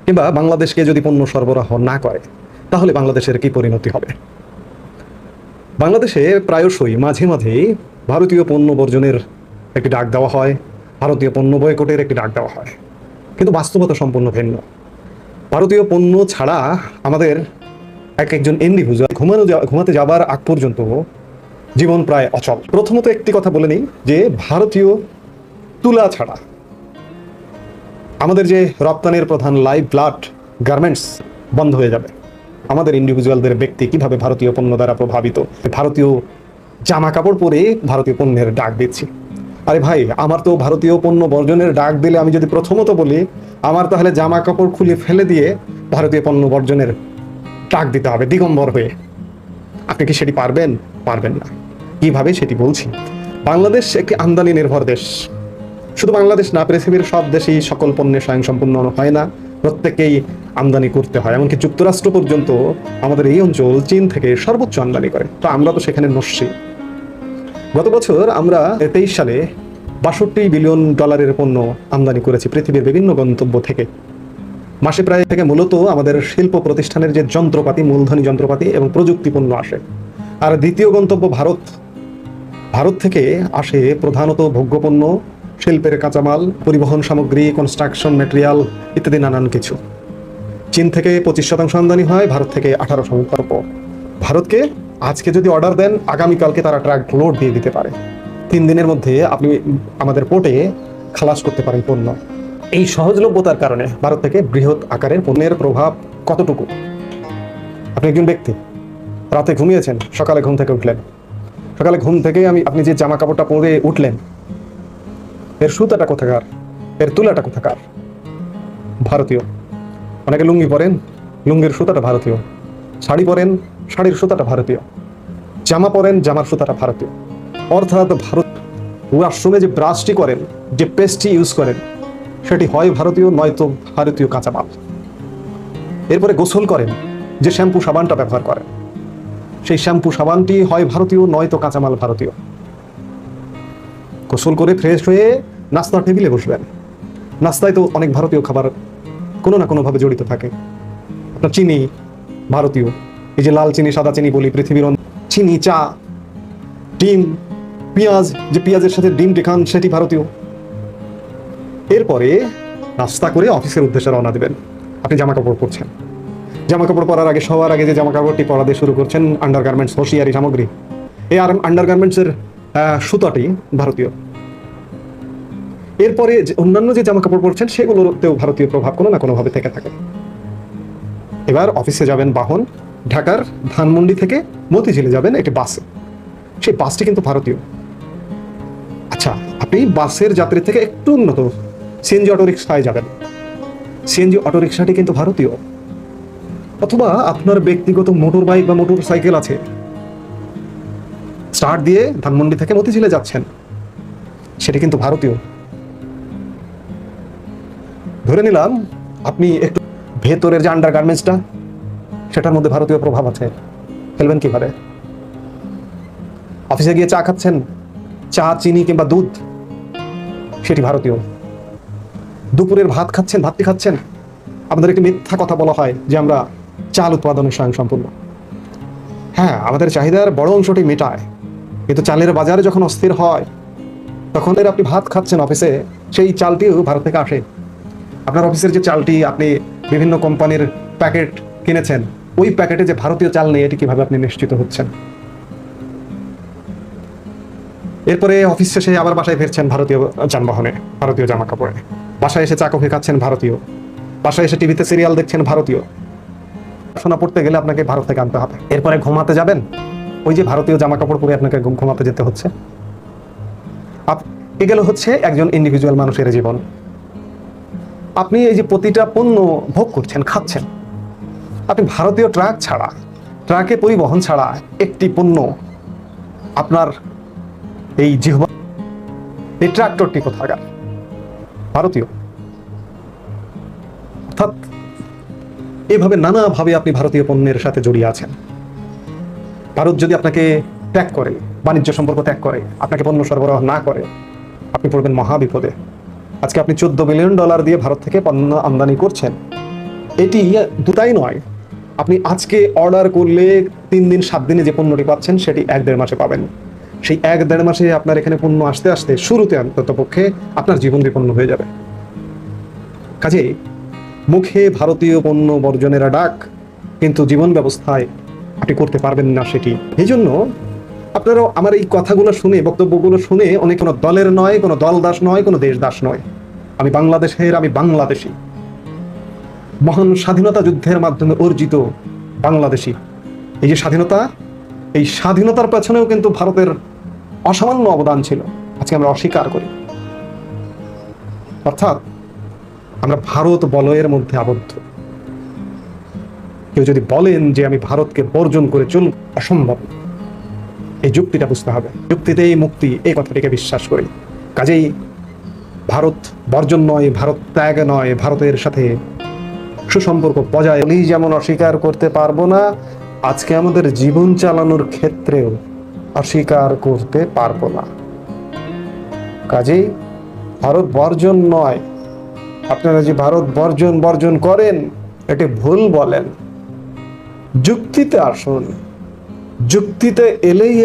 কিংবা বাংলাদেশকে যদি পণ্য সরবরাহ না করে তাহলে বাংলাদেশের কি পরিণতি হবে? বাংলাদেশে প্রায়শই মাঝে মাঝেই ভারতীয় পণ্য বর্জনের একটি ডাক দেওয়া হয়, ভারতীয় পণ্য বয়কটের একটি ডাক দেওয়া হয়, কিন্তু বাস্তবতা সম্পূর্ণ ভিন্ন। ভারতীয় পণ্য ছাড়া আমাদের একজন ইন্ডিভিজুয়াল ঘুমাতে যাবার আগ পর্যন্ত জীবন প্রায় অচল। প্রথমত একটি কথা বলে নিই যে ভারতীয় তুলা ছাড়া আমাদের যে রপ্তানির প্রধান লাইভ ব্লাড গার্মেন্টস বন্ধ হয়ে যাবে। আমাদের ইন্ডিভিজুয়ালদের ব্যক্তি কিভাবে ভারতীয় পণ্য দ্বারা প্রভাবিত, ভারতীয় জামা কাপড় পরে ভারতীয় পণ্যের ডাক দিচ্ছি। আরে ভাই, আমার তো ভারতীয় পণ্য বর্জনের ডাক দিলে আমি যদি প্রথমত বলি আমার তাহলে জামা কাপড় খুলে ফেলে দিয়ে ভারতীয় পণ্য বর্জনের ডাক দিতে হবে দিগম্বর হয়ে। আপনি কি সেটি পারবেন? পারবেন না। কিভাবে সেটি বলছি। বাংলাদেশ একটি আমদানি নির্ভর দেশ। শুধু বাংলাদেশ না, পৃথিবীর সব দেশেই সকল পণ্যের স্বয়ংসম্পূর্ণ হয় না, প্রত্যেকেই আমদানি করতে হয়। এমনকি যুক্তরাষ্ট্র পর্যন্ত আমাদের এই অঞ্চল চীন থেকে সর্বোচ্চ আমদানি করে, তো আমরা তো সেখানে নস্যি। গত বছর আমরা 23 সালে $62 বিলিয়ন পণ্য আমদানি করেছি পৃথিবীর বিভিন্ন গন্তব্য থেকে। মাসে প্রায় থেকে মূলত আমাদের শিল্প প্রতিষ্ঠানের যে যন্ত্রপাতি, মূলধনী যন্ত্রপাতি এবং প্রযুক্তি পণ্য আসে। আর দ্বিতীয় গন্তব্য ভারত। ভারত থেকে আসে প্রধানত ভোগ্যপণ্য, শিল্পের কাঁচামাল, পরিবহন সামগ্রী, কনস্ট্রাকশন ম্যাটেরিয়াল ইত্যাদি নানান কিছু। চীন থেকে 25% আমদানি হয়, ভারত থেকে 18%। ভারতকে আজকে যদি অর্ডার দেন, আগামীকালকে তারা ট্রাক লোড দিয়ে দিতে পারে। 3 দিনের মধ্যে আপনি আমাদের পোর্টে খালাস করতে পারেন পণ্য। এই সহজলভ্যতার কারণে ভারত থেকে বৃহৎ আকারের পণ্যের প্রভাব কতটুকু? আপনি একজন ব্যক্তি রাতে ঘুমিয়েছেন, সকালে ঘুম থেকে উঠলেন, সকালে ঘুম থেকে আপনি যে জামা কাপড়টা পরে উঠলেন, এর সুতাটা কোথাকার, এর তুলাটা কোথাকার? ভারতীয়। অনেকে লুঙ্গি পরেন, লুঙ্গির সুতাটা ভারতীয়। শাড়ি পরেন, শাড়ির সুতাটা ভারতীয়। জামা পরেন, জামার সুতাটা ভারতীয়। অর্থাৎ ভারত ওয়াশরুমে যে ব্রাশটি করেন, যে পেস্টটি ইউজ করেন, সেটি হয় ভারতীয়, নয়তো ভারতীয় কাঁচামাল। এরপরে গোসল করেন, যে শ্যাম্পু সাবানটা ব্যবহার করেন, সেই শ্যাম্পু সাবানটি হয় ভারতীয়, নয়তো কাঁচামাল ভারতীয়। গোসল করে ফ্রেশ হয়ে নাস্তার টেবিলে বসবেন, নাস্তায় তো অনেক ভারতীয় খাবার কোনো না কোনোভাবে জড়িত থাকে। আপনার চিনি ভারতীয়, এই যে লাল চিনি, সাদা চিনি বলি পৃথিবীর, চিনি, চা, ডিম, পেঁয়াজ, যে পেঁয়াজের সাথে ডিমটি খান সেটি ভারতীয়। এরপরে নাস্তা করে অফিসের উদ্দেশ্যে রওনা দেবেন। আপনি জামা কাপড় পরছেন, জামা কাপড় পরার আগে সবার আগে যে জামা কাপড়টি পরা দিয়ে শুরু করছেন আন্ডারগার্মেন্টস, হোশিয়ারি সামগ্রী। এই আন্ডারগার্মেন্টসের সুতাটি ভারতীয়। এরপরে অন্যান্য যে জামা কাপড় পরছেন সেগুলোতেও ভারতীয় প্রভাব কোনো না কোনোভাবে থেকে থাকে। এবার অফিসে যাবেন বাহন, ঢাকার ধানমন্ডি থেকে মতিঝিলে যাবেন একটি বাসে, সেই বাসটি কিন্তু ভারতীয়। আচ্ছা, আপনি বাসের যাত্রী থেকে একটু উন্নত সিএনজি অটোরিকশায় যাবেন, সিএনজি অটোরিকশাটি কিন্তু ভারতীয়। অথবা আপনার ব্যক্তিগত মোটর বাইক বা মোটর সাইকেল আছে, স্টার্ট দিয়ে ধানমন্ডি থেকে মতিঝিলে যাচ্ছেন, সেটি কিন্তু ভারতীয়। ধরে নিলাম আপনি একটু ভেতরের যে আন্ডারগার্মেন্টসটা, সেটার মধ্যে ভারতীয় প্রভাব আছে, ফেলবেন কিভাবে? অফিসে গিয়ে চা খাচ্ছেন, চা, চিনি কিংবা দুধ, সেটি ভারতীয়। দুপুরের ভাত খাচ্ছেন, ভাতটি খাচ্ছেন, আমাদের একটি মিথ্যা কথা বলা হয় যে আমরা চাল উৎপাদনে স্বয়ংসম্পূর্ণ। হ্যাঁ, আমাদের চাহিদার বড় অংশটি মেটায়, কিন্তু চালের বাজারে যখন অস্থির হয় তখন আপনি ভাত খাচ্ছেন অফিসে, সেই চালটিও ভারত থেকে আসে। আপনার অফিসের যে চালটি আপনি বিভিন্ন কোম্পানির প্যাকেট কিনেছেন, ওই প্যাকেটে যে ভারতীয় চাল নেই, এটি কিভাবে আপনি নিশ্চিত হচ্ছেন? এরপরে অফিস শেষে আবার বাসায় ফিরছেন ভারতীয় যানবাহনে, ভারতীয় জামা কাপড়ে। বাসায় এসে চা কফি খাচ্ছেন ভারতীয়, বাসায় এসে টিভিতে সিরিয়াল দেখছেন ভারতীয়। পড়াশোনা পড়তে গেলে আপনাকে ভারত থেকে আনতে হবে। এরপরে ঘুমাতে যাবেন, ওই যে ভারতীয় জামা কাপড় পরে আপনাকে ঘুমাতে যেতে হচ্ছে। এগুলো হচ্ছে একজন ইন্ডিভিজুয়াল মানুষের জীবন। আপনি এই যে প্রতিটা পণ্য ভোগ করছেন, খাচ্ছেন, আপনি ভারতীয় ট্রাক ছাড়া, ট্রাকে পরিবহন ছাড়া একটি পণ্য আপনার এই জিহ্বা, এই ট্রাক্টরটি কোথাকার? ভারতীয়। অর্থাৎ এভাবে নানাভাবে আপনি ভারতীয় পণ্যের সাথে জড়িয়ে আছেন। ভারত যদি আপনাকে ত্যাগ করে, বাণিজ্য সম্পর্ক ত্যাগ করে, আপনাকে পণ্য সরবরাহ না করে, আপনি পড়বেন মহা বিপদে। আজকে আপনি $14 বিলিয়ন দিয়ে ভারত থেকে পণ্য আমদানি করছেন, এটি দুটাই নয়, আপনি আজকে অর্ডার করলে 3 দিন 7 দিনে যে পণ্যটি পাচ্ছেন সেটি 1-1.5 মাসে পাবেন। সেই 1-1.5 মাসে আপনার এখানে পণ্য আসতে আসতে শুরুতে অন্তত পক্ষে আপনার জীবন বিপন্ন হয়ে যাবে। কাজেই মুখে ভারতীয় পণ্য বর্জনের ডাক, কিন্তু জীবন ব্যবস্থায় আপনি করতে পারবেন না সেটি। এই জন্য আপনারাও আমার এই কথাগুলো শুনে, বক্তব্যগুলো শুনে, অনেক কোনো দলের নয়, কোনো দল দাস নয়, কোনো দেশ দাস নয়, আমি বাংলাদেশের, আমি বাংলাদেশি, মহান স্বাধীনতা যুদ্ধের মাধ্যমে অর্জিত বাংলাদেশি। এই যে স্বাধীনতা, এই স্বাধীনতার পেছনেও কিন্তু ভারতের অসামান্য অবদান ছিল, আজকে আমরা অস্বীকার করি। অর্থাৎ আমরা ভারত বলয়ের মধ্যে আবদ্ধ। কেউ যদি বলেন যে আমি ভারতকে বর্জন করে চলব, অসম্ভব। এই যুক্তিটা বুঝতে হবে, যুক্তিতেই মুক্তি, এই কথাটিকে বিশ্বাস করি। কাজেই ভারত বর্জন নয়, ভারত ত্যাগ নয়, ভারতের সাথে সুসম্পর্ক বজায় যেমন অস্বীকার করতে পারবো না, আজকে আমাদের জীবন চালানোর ক্ষেত্রেও অস্বীকার করতে পারবো না। কাজেই ভারত বর্জন নয়, আপনারা যে ভারত বর্জন করেন এটি ভুল বলেন। যুক্তিতে আসুন, যুক্তিতে এলেই